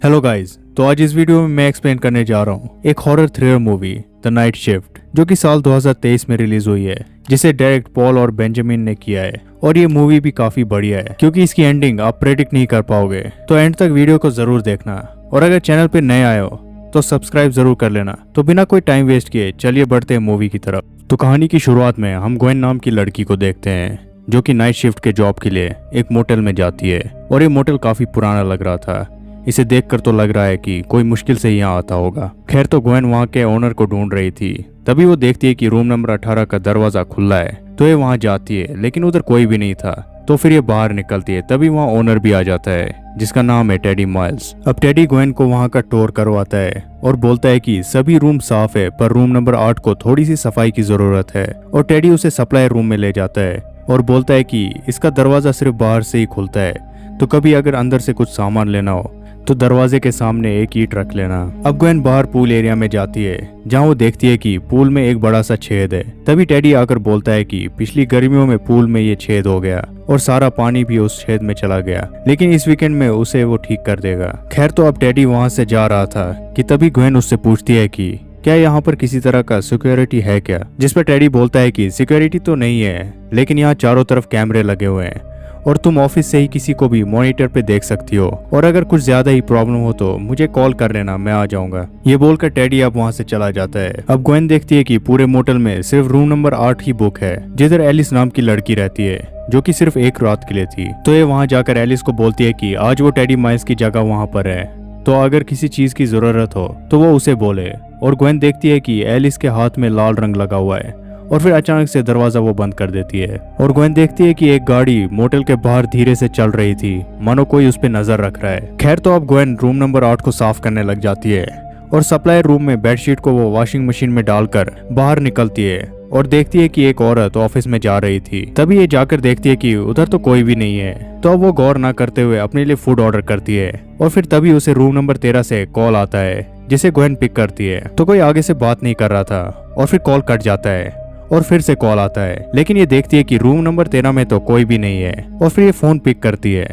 Hello guys, तो आज इस वीडियो में मैं एक्सप्लेन करने जा रहा हूँ एक horror thriller movie the night shift, जो कि साल 2023 में रिलीज हुई है, जिसे डायरेक्ट पॉल और बेंजामिन ने किया है। और ये मूवी भी काफी बढ़िया है क्योंकि इसकी एंडिंग आप प्रेडिक्ट नहीं कर पाओगे। तो एंड तक वीडियो को जरूर देखना, और अगर चैनल पे नए आए हो तो सब्सक्राइब जरूर कर लेना। तो बिना कोई टाइम वेस्ट किए चलिए बढ़ते हैं मूवी की तरफ। तो कहानी की शुरुआत में हम ग्वेन नाम की लड़की को देखते हैं, जो कि नाइट शिफ्ट के जॉब के लिए एक मोटेल में जाती है। और ये मोटेल काफी पुराना लग रहा था, इसे देखकर तो लग रहा है कि कोई मुश्किल से यहाँ आता होगा। खैर, तो ग्वेन वहाँ के ओनर को ढूंढ रही थी, तभी वो देखती है कि रूम नंबर 18 का दरवाजा खुला है। तो ये वहाँ जाती है, लेकिन उधर कोई भी नहीं था। तो फिर ये बाहर निकलती है, तभी वहाँ ओनर भी आ जाता है, जिसका नाम है टेडी माइल्स। अब टेडी ग्वेन को वहाँ का टूर करवाता है और बोलता है कि सभी रूम साफ है, पर रूम नंबर 8 को थोड़ी सी सफाई की जरूरत है। और टेडी उसे सप्लाई रूम में ले जाता है और बोलता है कि इसका दरवाजा सिर्फ बाहर से ही खुलता है, तो कभी अगर अंदर से कुछ सामान लेना हो तो दरवाजे के सामने एक ईंट रख लेना। अब ग्वेन बाहर पूल एरिया में जाती है, जहाँ वो देखती है कि पूल में एक बड़ा सा छेद है। तभी टेडी आकर बोलता है कि पिछली गर्मियों में पूल में ये छेद हो गया और सारा पानी भी उस छेद में चला गया, लेकिन इस वीकेंड में उसे वो ठीक कर देगा। खैर, तो अब टेडी वहाँ से जा रहा था कि तभी ग्वेन उससे पूछती है कि क्या यहाँ पर किसी तरह का सिक्योरिटी है क्या, जिस पर टेडी बोलता है कि सिक्योरिटी तो नहीं है, लेकिन यहाँ चारों तरफ कैमरे लगे हुए हैं और तुम ऑफिस से ही किसी को भी मॉनिटर पे देख सकती हो, और अगर कुछ ज्यादा ही प्रॉब्लम हो तो मुझे कॉल कर लेना, मैं आ जाऊंगा। ये बोलकर टेडी अब वहाँ से चला जाता है। अब ग्वेन देखती है कि पूरे मोटल में सिर्फ रूम नंबर 8 ही बुक है, जिधर एलिस नाम की लड़की रहती है, जो कि सिर्फ एक रात के लिए थी। तो ये वहाँ जाकर एलिस को बोलती है कि आज वो टेडी माइल्स की जगह वहाँ पर है, तो अगर किसी चीज की जरूरत हो तो वो उसे बोले। और ग्वेन देखती है कि एलिस के हाथ में लाल रंग लगा हुआ है, और फिर अचानक से दरवाजा वो बंद कर देती है। और ग्वेन देखती है कि एक गाड़ी मोटेल के बाहर धीरे से चल रही थी, मानो कोई उस पे नजर रख रहा है। खैर, तो अब ग्वेन रूम नंबर 8 को साफ करने लग जाती है और सप्लाई रूम में बेडशीट को वो वॉशिंग मशीन में डालकर बाहर निकलती है और देखती है कि एक औरत ऑफिस में जा रही थी। तभी ये जाकर देखती है कि उधर तो कोई भी नहीं है। तो अब वो गौर ना करते हुए अपने लिए फूड ऑर्डर करती है, और फिर तभी उसे रूम नंबर 13 से कॉल आता है, जिसे ग्वेन पिक करती है। तो कोई आगे से बात नहीं कर रहा था, और फिर कॉल कट जाता है और फिर से कॉल आता है, लेकिन ये देखती है कि रूम नंबर 13 में तो कोई भी नहीं है। और फिर ये फोन पिक करती है,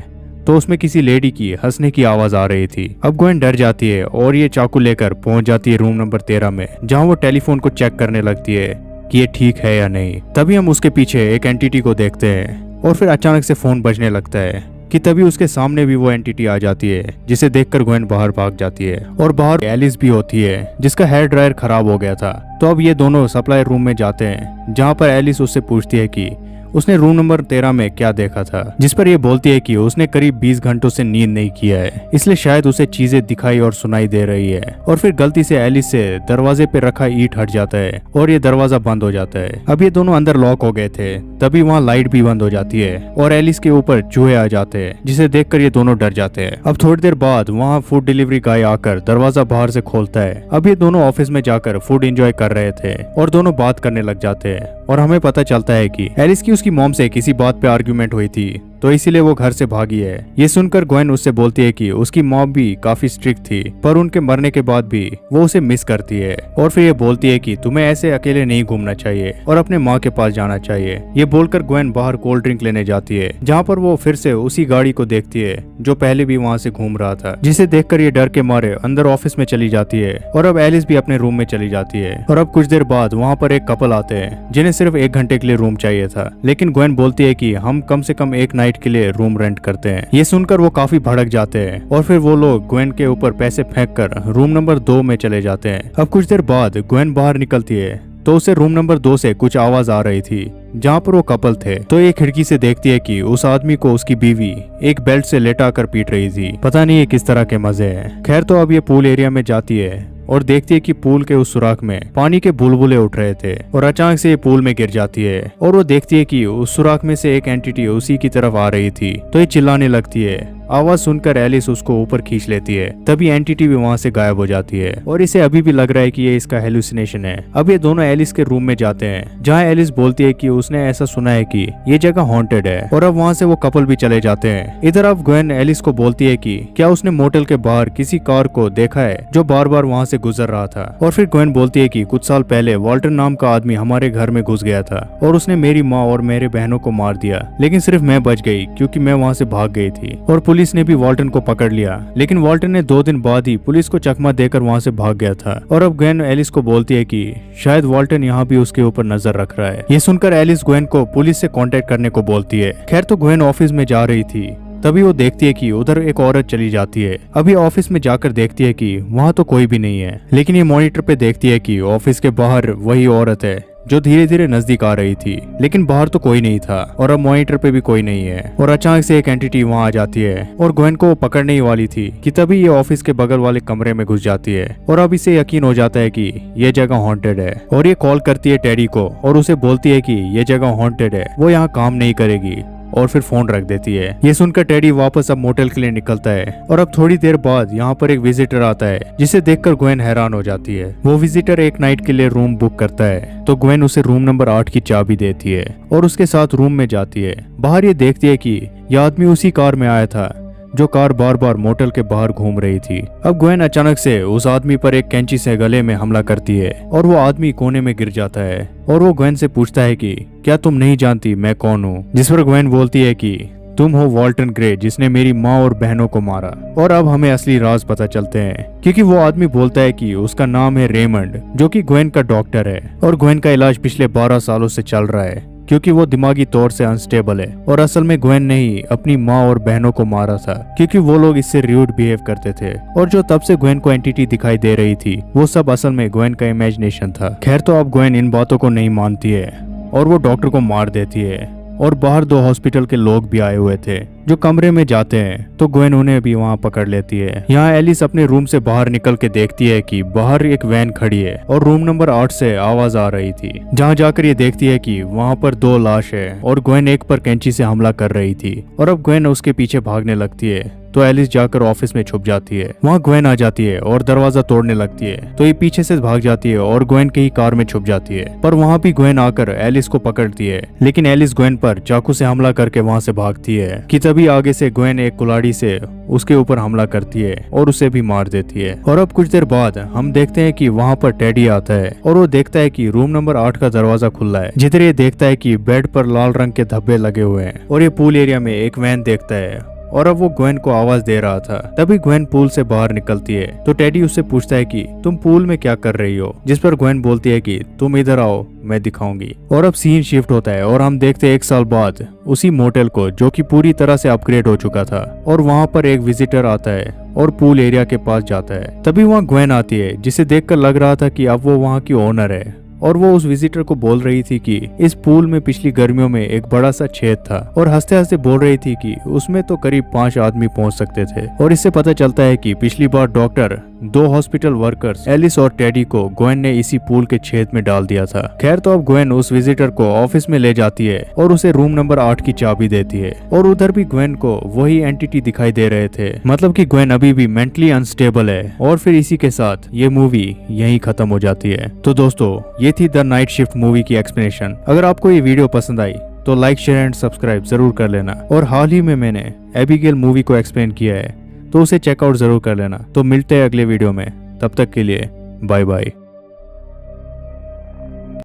तो उसमें किसी लेडी की हंसने की आवाज आ रही थी। अब ग्वेन डर जाती है और ये चाकू लेकर पहुंच जाती है रूम नंबर 13 में, जहां वो टेलीफोन को चेक करने लगती है कि ये ठीक है या नहीं। तभी हम उसके पीछे एक एंटिटी को देखते हैं, और फिर अचानक से फोन बजने लगता है कि तभी उसके सामने भी वो एंटिटी आ जाती है, जिसे देखकर ग्वेन बाहर भाग जाती है। और बाहर एलिस भी होती है, जिसका हेयर ड्रायर खराब हो गया था। तो अब ये दोनों सप्लाई रूम में जाते हैं, जहाँ पर एलिस उससे पूछती है कि उसने रूम नंबर 13 में क्या देखा था, जिस पर ये बोलती है कि उसने करीब 20 घंटों से नींद नहीं किया है, इसलिए शायद उसे चीजें दिखाई और सुनाई दे रही है। और फिर गलती से एलिस से दरवाजे पे रखा ईंट हट जाता है और ये दरवाजा बंद हो जाता है। अब ये दोनों अंदर लॉक हो गए थे, तभी वहाँ लाइट भी बंद हो जाती है और एलिस के ऊपर चूहे आ जाते हैं, जिसे देखकर ये दोनों डर जाते हैं। अब थोड़ी देर बाद वहाँ फूड डिलीवरी गाय आकर दरवाजा बाहर से खोलता है। अब ये दोनों ऑफिस में जाकर फूड एंजॉय कर रहे थे और दोनों बात करने लग जाते हैं, और हमें पता चलता है कि एलिस की उसकी मॉम से किसी बात पे आर्ग्यूमेंट हुई थी, तो इसीलिए वो घर से भागी है। ये सुनकर ग्वेन उससे बोलती है कि उसकी मॉम भी काफी स्ट्रिक्ट थी, पर उनके मरने के बाद भी वो उसे मिस करती है। और फिर ये बोलती है कि तुम्हें ऐसे अकेले नहीं घूमना चाहिए और अपने माँ के पास जाना चाहिए। ये बोलकर ग्वेन बाहर कोल्ड ड्रिंक लेने जाती है, जहाँ पर वो फिर से उसी गाड़ी को देखती है जो पहले भी वहाँ से घूम रहा था, जिसे देखकर ये डर के मारे अंदर ऑफिस में चली जाती है। और अब एलिस भी अपने रूम में चली जाती है। और अब कुछ देर बाद वहाँ पर एक कपल आते हैं, जिन्हें सिर्फ 1 घंटे के लिए रूम चाहिए था, लेकिन ग्वेन बोलती है कि हम कम से कम 1 नाइट के लिए रूम रेंट करते हैं। ये सुनकर वो काफी भड़क जाते हैं, और फिर वो लोग ग्वेन के ऊपर पैसे फेंककर रूम नंबर 2 में चले जाते हैं। अब कुछ देर बाद ग्वेन बाहर निकलती है, तो उसे रूम नंबर 2 से कुछ आवाज आ रही थी, जहाँ पर वो कपल थे। तो ये खिड़की से देखती है कि उस आदमी को उसकी बीवी एक बेल्ट से लेटा कर पीट रही थी। पता नहीं ये किस तरह के मजे हैं। खैर, तो अब ये पूल एरिया में जाती है और देखती है कि पूल के उस सुराख में पानी के बुलबुले उठ रहे थे, और अचानक से ये पूल में गिर जाती है। और वो देखती है कि उस सुराख में से एक एंटिटी उसी की तरफ आ रही थी। तो ये चिल्लाने लगती है। आवाज सुनकर एलिस उसको ऊपर खींच लेती है, तभी एंटिटी भी वहाँ से गायब हो जाती है, और इसे अभी भी लग रहा है कि ये इसका हेलुसिनेशन है। अब ये दोनों एलिस के रूम में जाते हैं, जहाँ एलिस बोलती है कि उसने ऐसा सुना है कि ये जगह हॉन्टेड है, और अब वहाँ से वो कपल भी चले जाते हैं। इधर अब ग्वेन एलिस को बोलती है कि क्या उसने मोटेल के बाहर किसी कार को देखा है जो बार बार वहाँ से गुजर रहा था। और फिर ग्वेन बोलती है कि कुछ साल पहले वॉल्टर नाम का आदमी हमारे घर में घुस गया था और उसने मेरी माँ और मेरे बहनों को मार दिया, लेकिन सिर्फ मैं बच गई क्योंकि मैं वहाँ से भाग गई थी। और पुलिस पुलिस ने भी वॉल्टन को पकड़ लिया, लेकिन वॉल्टन ने 2 दिन बाद ही पुलिस को चकमा देकर वहाँ से भाग गया था। और अब ग्वेन एलिस को बोलती है कि शायद वॉल्टन यहाँ भी उसके ऊपर नजर रख रहा है। ये सुनकर एलिस ग्वेन को पुलिस से कांटेक्ट करने को बोलती है। खैर तो ग्वेन ऑफिस में जा रही थी, तभी वो देखती है कि उधर एक औरत चली जाती है। अभी ऑफिस में जाकर देखती है कि वहाँ तो कोई भी नहीं है, लेकिन ये मॉनिटर पे देखती है कि ऑफिस के बाहर वही औरत है जो धीरे धीरे नजदीक आ रही थी, लेकिन बाहर तो कोई नहीं था और अब मॉनिटर पे भी कोई नहीं है। और अचानक से एक एंटिटी वहाँ आ जाती है और ग्वेन को पकड़ने ही वाली थी कि तभी ये ऑफिस के बगल वाले कमरे में घुस जाती है। और अब इसे यकीन हो जाता है कि ये जगह हॉन्टेड है और ये कॉल करती है टेडी को और उसे बोलती है कि ये जगह हॉन्टेड है, वो यहाँ काम नहीं करेगी, और फिर फोन रख देती है। ये सुनकर टेडी वापस अब मोटेल के लिए निकलता है और अब थोड़ी देर बाद यहाँ पर एक विजिटर आता है, जिसे देखकर ग्वेन हैरान हो जाती है। वो विजिटर एक नाइट के लिए रूम बुक करता है, तो ग्वेन उसे रूम नंबर 8 की चाबी देती है और उसके साथ रूम में जाती है। बाहर ये देखती है कि यह आदमी उसी कार में आया था जो कार बार बार मोटेल के बाहर घूम रही थी। अब ग्वेन अचानक से उस आदमी पर एक कैंची से गले में हमला करती है और वो आदमी कोने में गिर जाता है और वो ग्वेन से पूछता है कि क्या तुम नहीं जानती मैं कौन हूँ? जिस पर ग्वेन बोलती है कि तुम हो वॉल्टन ग्रे जिसने मेरी माँ और बहनों को मारा। और अब हमें असली राज पता चलते हैं, क्योंकि वो आदमी बोलता है कि उसका नाम है रेमंड, जो कि ग्वेन का डॉक्टर है और ग्वेन का इलाज पिछले 12 सालों से चल रहा है, क्योंकि वो दिमागी तौर से अनस्टेबल है। और असल में ग्वेन ने ही अपनी माँ और बहनों को मारा था, क्योंकि वो लोग इससे र्यूड बिहेव करते थे। और जो तब से ग्वेन को एंटिटी दिखाई दे रही थी, वो सब असल में ग्वेन का इमेजिनेशन था। खैर तो अब ग्वेन इन बातों को नहीं मानती है और वो डॉक्टर को मार देती है। और बाहर 2 हॉस्पिटल के लोग भी आए हुए थे जो कमरे में जाते हैं, तो ग्वेन उन्हें भी वहाँ पकड़ लेती है। यहाँ एलिस अपने रूम से बाहर निकल के देखती है कि बाहर एक वैन खड़ी है और रूम नंबर 8 से आवाज आ रही थी। जहाँ जाकर ये देखती है कि वहाँ पर 2 लाश है और ग्वेन एक पर कैंची से हमला कर रही थी। और अब ग्वेन उसके पीछे भागने लगती है, तो एलिस जाकर ऑफिस में छुप जाती है। वहाँ ग्वेन आ जाती है और दरवाजा तोड़ने लगती है, तो ये पीछे से भाग जाती है और ग्वेन की ही कार में छुप जाती है। पर वहाँ भी ग्वेन आकर एलिस को पकड़ती है, लेकिन एलिस ग्वेन पर चाकू से हमला करके वहाँ से भागती है कि तभी आगे से ग्वेन एक कुल्हाड़ी से उसके ऊपर हमला करती है और उसे भी मार देती है। और अब कुछ देर बाद हम देखते हैं कि वहाँ पर टेडी आता है और वो देखता है कि रूम नंबर 8 का दरवाजा खुला है। जिधर ये देखता है कि बेड पर लाल रंग के धब्बे लगे हुए हैं और ये पूल एरिया में एक वैन देखता है और अब वो ग्वेन को आवाज दे रहा था। तभी ग्वेन पूल से बाहर निकलती है, तो टेडी उससे पूछता है कि तुम पूल में क्या कर रही हो? जिस पर ग्वेन बोलती है कि तुम इधर आओ, मैं दिखाऊंगी। और अब सीन शिफ्ट होता है और हम देखते हैं 1 साल बाद उसी मोटेल को, जो कि पूरी तरह से अपग्रेड हो चुका था। और वहाँ पर एक विजिटर आता है और पूल एरिया के पास जाता है। तभी वहाँ ग्वेन आती है, जिसे देखकर लग रहा था कि अब वो वहाँ की ओनर है। और वो उस विजिटर को बोल रही थी कि इस पूल में पिछली गर्मियों में एक बड़ा सा छेद था और हंसते हंसते बोल रही थी कि उसमें तो करीब 5 आदमी पहुंच सकते थे। और इससे पता चलता है कि पिछली बार डॉक्टर 2 हॉस्पिटल वर्कर्स एलिस और टेडी को ग्वेन ने इसी पूल के छेद में डाल दिया था। खैर तो अब ग्वेन उस विजिटर को ऑफिस में ले जाती है और उसे रूम नंबर 8 की चाबी देती है। और उधर भी ग्वेन को वही एंटिटी दिखाई दे रहे थे, मतलब कि ग्वेन अभी भी मेंटली अनस्टेबल है। और फिर इसी के साथ ये मूवी यहीं खत्म हो जाती है। तो दोस्तों, ये थी द नाइट शिफ्ट मूवी की एक्सप्लेनेशन। अगर आपको ये वीडियो पसंद आई तो लाइक, शेयर एंड सब्सक्राइब जरूर कर लेना। और हाल ही में मैंने एबिगेल मूवी को एक्सप्लेन किया है, तो उसे चेकआउट जरूर कर लेना। तो मिलते हैं अगले वीडियो में, तब तक के लिए बाय बाय।